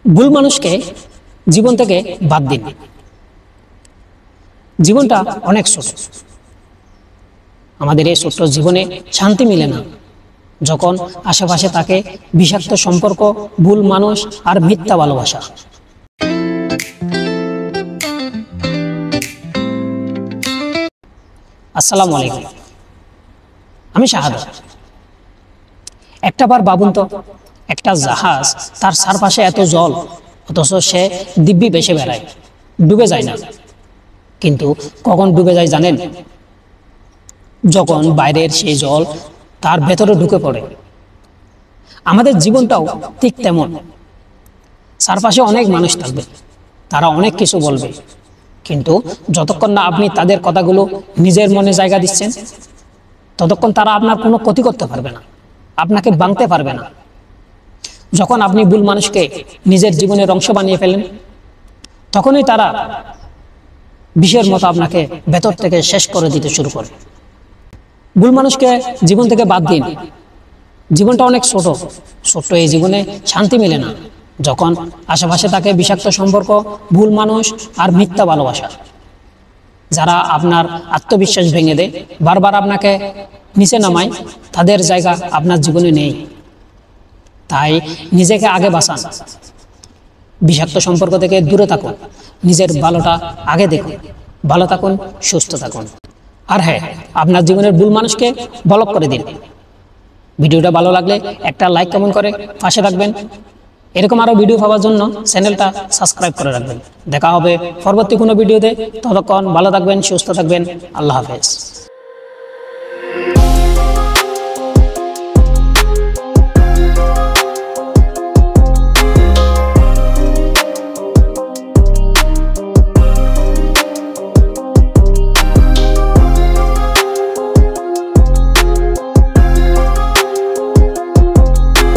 ভুল মানুষকে জীবন থেকে বাদ দিন। জীবনটা অনেক ছোট। আমাদের এই ছোট্ট জীবনে শান্তি মিলে না যখন আশেপাশে থাকে বিষাক্ত সম্পর্ক, ভুল মানুষ আর মিথ্যা ভালোবাসা। আসসালামু আলাইকুম, আমি শাহাদাত। একটাবার ভাবুন তো, একটা জাহাজ, তার চারপাশে এত জল, অথচ সে দিব্যি ভেসে বেড়ায়, ডুবে যায় না। কিন্তু কখন ডুবে যায় জানেন? যখন বাইরের সেই জল তার ভেতরে ঢুকে পড়ে। আমাদের জীবনটাও ঠিক তেমন। চারপাশে অনেক মানুষ থাকবে, তারা অনেক কিছু বলবে, কিন্তু যতক্ষণ না আপনি তাদের কথাগুলো নিজের মনে জায়গা দিচ্ছেন, ততক্ষণ তারা আপনার কোনো ক্ষতি করতে পারবে না, আপনাকে ভাঙতে পারবে না। যখন আপনি ভুল মানুষকে নিজের জীবনের অংশ বানিয়ে ফেলেন, তখনই তারা বিষের মতো আপনাকে ভেতর থেকে শেষ করে দিতে শুরু করে। ভুল মানুষকে জীবন থেকে বাদ দিন। জীবনটা অনেক ছোট। ছোট্ট এই জীবনে শান্তি মেলে না যখন আশেপাশে থাকে বিষাক্ত সম্পর্ক, ভুল মানুষ আর মিথ্যা ভালোবাসা, যারা আপনার আত্মবিশ্বাস ভেঙে দেয়, বারবার আপনাকে নিচে নামায়। তাদের জায়গা আপনার জীবনে নেই। তাই নিজেকে আগে বাঁচান, বিষাক্ত সম্পর্ক থেকে দূরে থাকুন, নিজের ভালোটা আগে দেখুন। ভালো থাকুন, সুস্থ থাকুন। আর হ্যাঁ, আপনার জীবনের ভুল মানুষকে ব্লক করে দিন। ভিডিওটা ভালো লাগলে একটা লাইক, কমেন্ট করে পাশে রাখবেন। এরকম আরো ভিডিও পাওয়ার জন্য চ্যানেলটা সাবস্ক্রাইব করে রাখবেন। দেখা হবে পরবর্তী কোনো ভিডিওতে। ততক্ষণ ভালো থাকবেন, সুস্থ থাকবেন। আল্লাহ হাফেজ।